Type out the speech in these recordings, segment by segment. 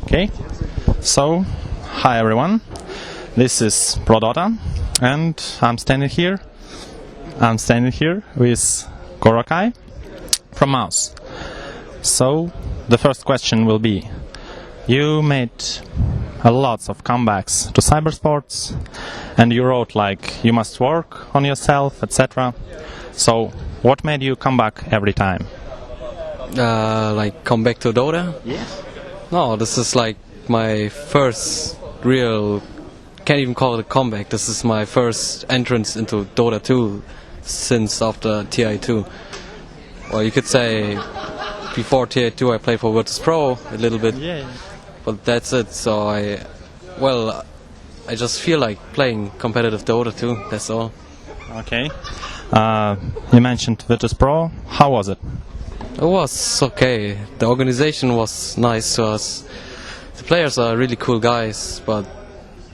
Okay, so hi everyone, this is ProDota and I'm standing here with Kuroky from Mouse. So the first question will be, you made a lots of comebacks to cybersports and you wrote like you must work on yourself, etc. So what made you come back every time? Like come back to Dota? Yes. No, this is like my first real, can't even call it a comeback, this is my first entrance into Dota 2 since after TI2. Well, you could say before TI2 I played for Virtus Pro a little bit, but that's it. So I just feel like playing competitive Dota 2, that's all. Okay. You mentioned Virtus Pro, how was it? It was okay. The organization was nice to us. The players are really cool guys, but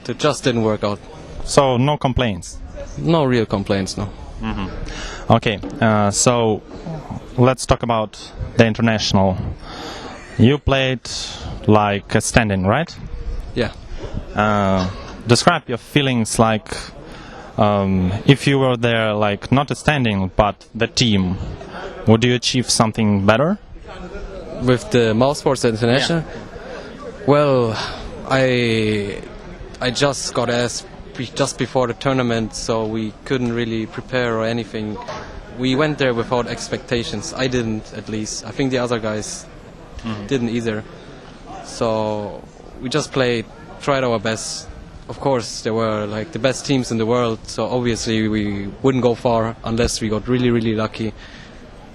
it just didn't work out. So no complaints? No real complaints, no. Okay, so let's talk about the international. You played like a stand-in, right? Yeah. Describe your feelings like if you were there like not a stand-in but the team. Would you achieve something better? With the Mouse Sports International? Yeah. Well, I just got asked just before the tournament, so we couldn't really prepare or anything. We went there without expectations. I didn't, at least. I think the other guys didn't either. So we just tried our best. Of course, there were like the best teams in the world, so obviously we wouldn't go far unless we got really, really lucky.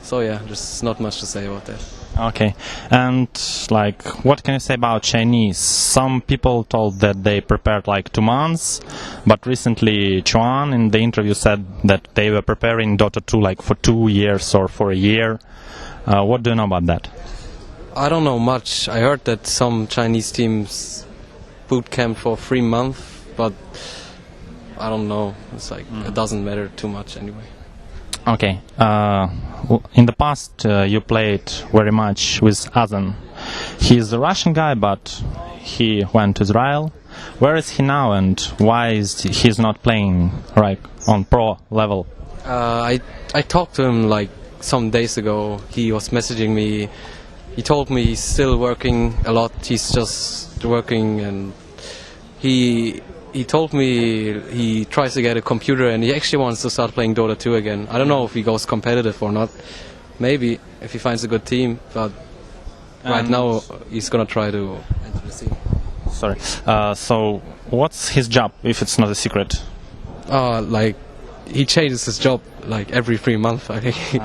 So yeah, there's not much to say about that. Okay, and like, what can you say about Chinese? Some people told that they prepared like 2 months, but recently Chuan in the interview said that they were preparing Dota 2 like for 2 years or for a year. What do you know about that? I don't know much. I heard that some Chinese teams boot camp for 3 months, but I don't know. It's like it doesn't matter too much anyway. Okay. In the past, you played very much with Azan. He's a Russian guy, but he went to Israel. Where is he now, and why is he's not playing like on pro level? I talked to him like some days ago. He was messaging me. He told me he's still working a lot. He's just working, and he told me he tries to get a computer and he actually wants to start playing Dota 2 again. I don't know if he goes competitive or not. Maybe, if he finds a good team, but right now he's gonna try to enter the scene. Sorry. So, what's his job, if it's not a secret? Like, he changes his job like every 3 months, I think.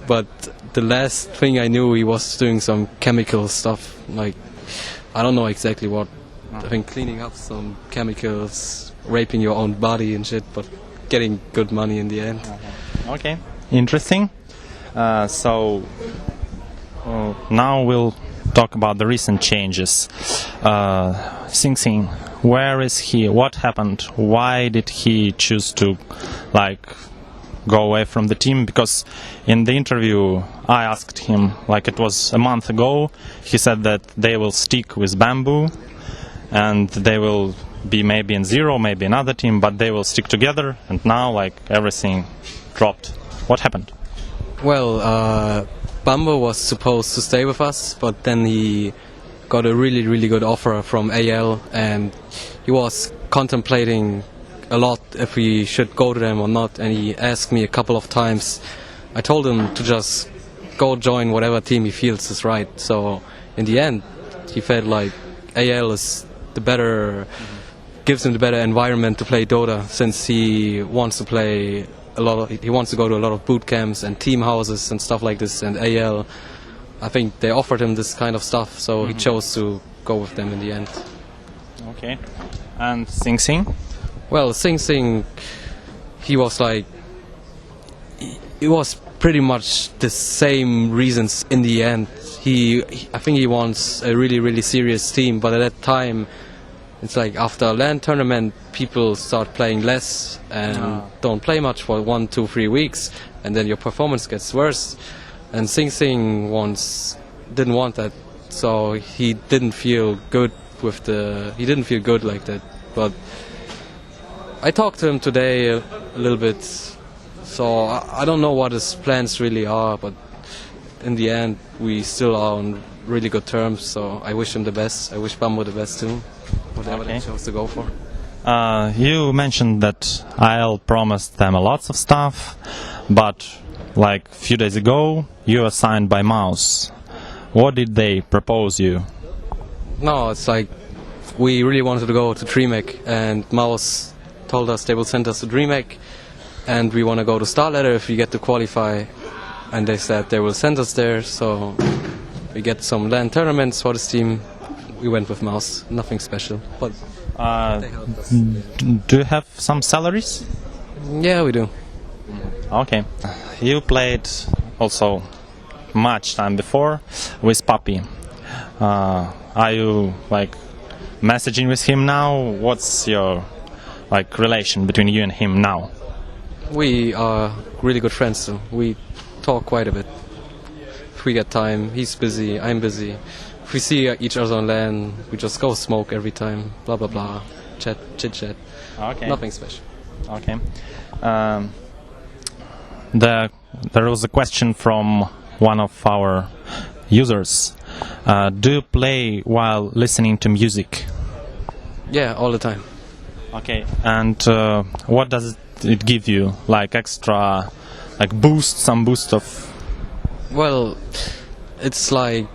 But the last thing I knew, he was doing some chemical stuff, like, I don't know exactly what. I think cleaning up some chemicals, raping your own body and shit, but getting good money in the end. Okay, interesting. So now we'll talk about the recent changes. Sing Sing, where is he? What happened? Why did he choose to like go away from the team? Because in the interview I asked him, like it was a month ago, he said that they will stick with Bamboo. And they will be maybe in Zero, maybe another team, but they will stick together. And now, like, everything dropped. What happened? Well, Bambo was supposed to stay with us, but then he got a really, really good offer from AL, and he was contemplating a lot if we should go to them or not. And he asked me a couple of times. I told him to just go join whatever team he feels is right. So in the end, he felt like AL is the better, gives him the better environment to play Dota, since he wants to play he wants to go to a lot of boot camps and team houses and stuff like this. And AL, I think they offered him this kind of stuff, so he chose to go with them in the end. Okay. And Sing Sing? Well, Sing Sing, he was like, it was pretty much the same reasons in the end. I think he wants a really, really serious team, but at that time, it's like after a LAN tournament, people start playing less and don't play much for 1, 2, 3 weeks, and then your performance gets worse. And Sing Sing didn't want that, so he didn't feel good he didn't feel good like that. But I talked to him today a little bit, so I don't know what his plans really are, but in the end we still are on really good terms, so I wish him the best. I wish Bambo the best too, whatever they chose to go for. You mentioned that IL promised them a lots of stuff, but like a few days ago you were signed by Mouse. What did they propose you? No, it's like we really wanted to go to DreamHack, and Mouse told us they will send us to DreamHack, and we want to go to Star Ladder if we get to qualify, and they said they will send us there, so we get some LAN tournaments for this team. We went with Mouse, nothing special, but they helped us. Do you have some salaries? Yeah, we do. Okay. You played also much time before with Puppy. Are you like messaging with him now? What's your like relation between you and him now? We are really good friends, so we talk quite a bit. If we get time, he's busy, I'm busy. If we see each other on LAN, we just go smoke every time, blah blah blah, chit chat. Okay. Nothing special. Okay. There was a question from one of our users. Do you play while listening to music? Yeah, all the time. Okay. And what does it give you? Like extra, like some boost of? Well, it's like,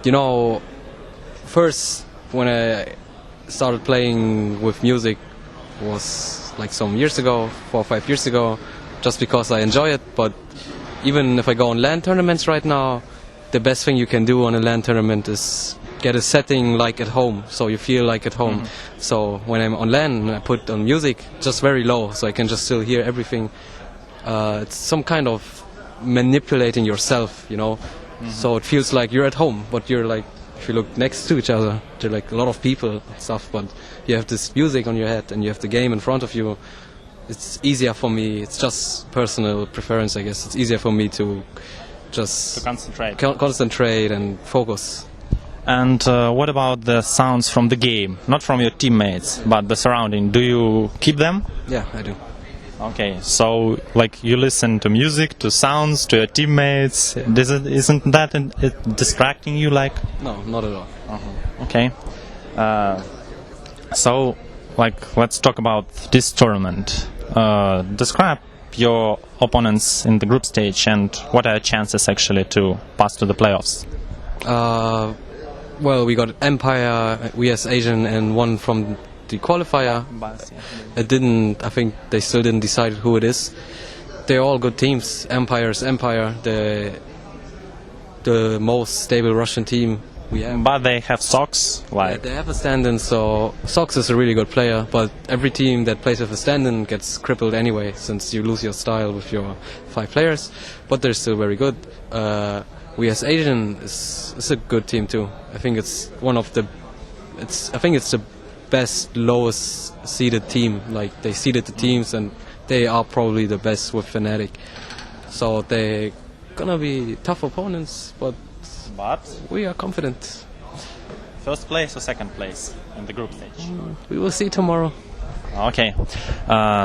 you know, first when I started playing with music was like some years ago, 4 or 5 years ago, just because I enjoy it. But even if I go on LAN tournaments right now, the best thing you can do on a LAN tournament is get a setting like at home, so you feel like at home. So when I'm on LAN, I put on music just very low, so I can just still hear everything. It's some kind of manipulating yourself, you know. So it feels like you're at home, but you're like, if you look next to each other, there are like a lot of people and stuff, but you have this music on your head and you have the game in front of you. It's easier for me, it's just personal preference, I guess. It's easier for me to just concentrate and focus. And what about the sounds from the game? Not from your teammates, but the surrounding. Do you keep them? Yeah, I do. Okay, so like you listen to music, to sounds, to your teammates. Isn't that distracting you? Like? No, not at all. Okay. So, like, let's talk about this tournament. Describe your opponents in the group stage and what are your chances actually to pass to the playoffs? Well, we got Empire, we as Asian, and one from the qualifier. I think they still didn't decide who it is. They're all good teams. Empire's Empire, the most stable Russian team we have. But they have Sox. Like yeah, they have a stand-in, so Sox is a really good player, but every team that plays with a stand-in gets crippled anyway, since you lose your style with your 5 players, but they're still very good. We as Asian is a good team too. I think it's the best lowest seeded team. Like they seeded the teams and they are probably the best with Fnatic. So they're gonna be tough opponents, but we are confident. First place or second place in the group stage? We will see tomorrow. Okay,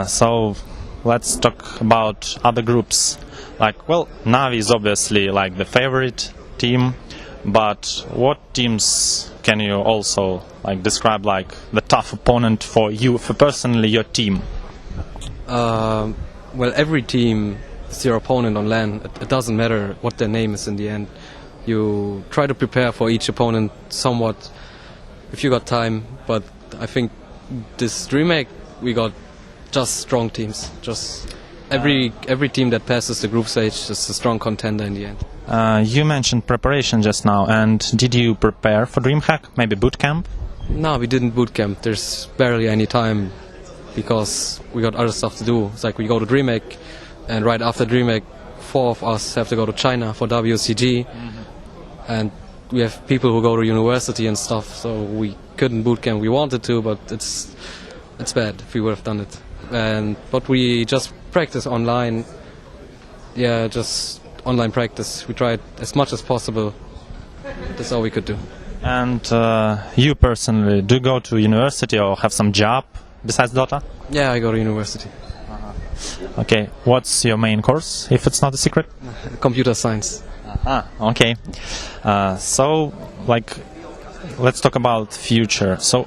so let's talk about other groups. Like, well, Navi is obviously like the favorite team, but what teams can you also like describe like the tough opponent for you, for personally your team? Well, every team is your opponent on LAN. It doesn't matter what their name is in the end. You try to prepare for each opponent somewhat if you got time, but I think this DreamHack we got just strong teams. Just every team that passes the group stage is a strong contender in the end. You mentioned preparation just now, and did you prepare for DreamHack? Maybe boot camp? No, we didn't boot camp. There's barely any time because we got other stuff to do. It's like we go to DreamHack, and right after DreamHack, 4 of us have to go to China for WCG, and we have people who go to university and stuff. So we couldn't boot camp. We wanted to, but it's bad if we would have done it. But we just practice online. Yeah, just online practice. We tried as much as possible. That's all we could do. And you personally, do you go to university or have some job besides Dota? Yeah, I go to university. Okay, what's your main course, if it's not a secret? Computer science. Okay. So, like, let's talk about future. So,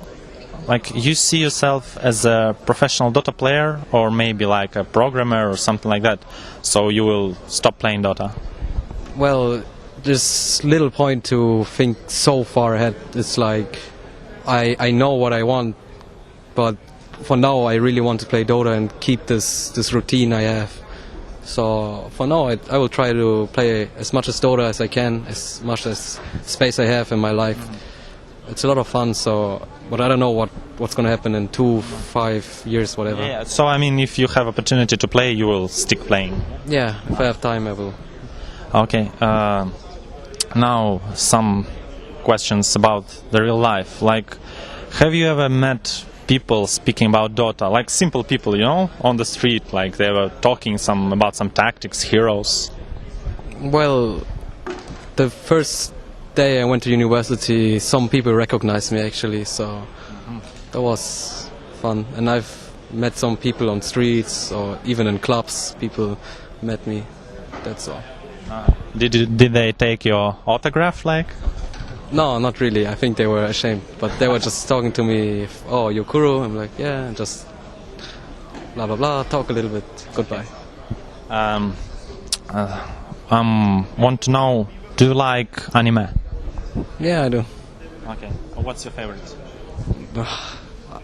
like, you see yourself as a professional Dota player, or maybe like a programmer or something like that. So you will stop playing Dota. Well, there's little point to think so far ahead. It's like I know what I want, but for now I really want to play Dota and keep this routine I have. So for now I will try to play as much as Dota as I can, as much as space I have in my life. It's a lot of fun, but I don't know what's going to happen in 2-5 years, whatever. Yeah. So I mean, if you have opportunity to play, you will stick playing. Yeah, if I have time, I will. Okay. Now some questions about the real life. Like, have you ever met people speaking about Dota, like simple people, on the street, like they were talking about some tactics, heroes? Well, the first day I went to university, some people recognized me actually, so that was fun. And I've met some people on streets or even in clubs. People met me. That's all. Did they take your autograph, like? No, not really. I think they were ashamed, but they were just talking to me. Oh, you're Kuro? I'm like, yeah, and just blah blah blah. Talk a little bit. Goodbye. Want to know, do you like anime? Yeah, I do. Okay. What's your favorite?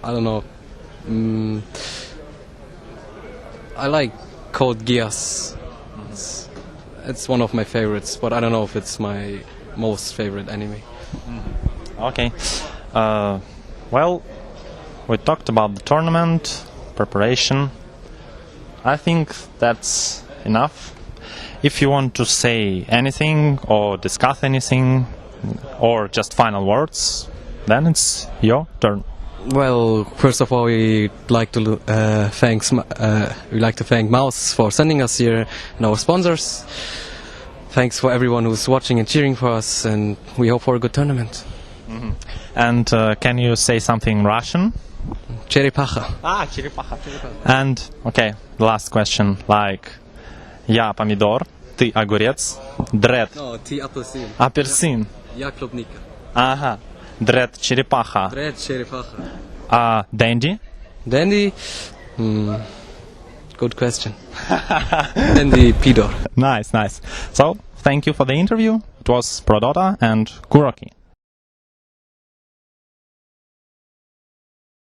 I don't know. I like Code Geass. It's one of my favorites, but I don't know if it's my most favorite anime. Okay. Well, we talked about the tournament preparation. I think that's enough. If you want to say anything or discuss anything or just final words, then it's your turn. Well, first of all, we'd like to thank Mouse for sending us here and our sponsors. Thanks for everyone who's watching and cheering for us, and we hope for a good tournament. And can you say something Russian? Черепаха. Черепаха. And, okay, the last question, like, я помидор, ты огурец, дред. No, ты апельсин. Апельсин. Я клубника. Ага. Дред черепаха. Дред черепаха. Dandy? Dandy? Good question. Dandy Pidor. Nice. So, thank you for the interview. It was ProDota and Kuroky.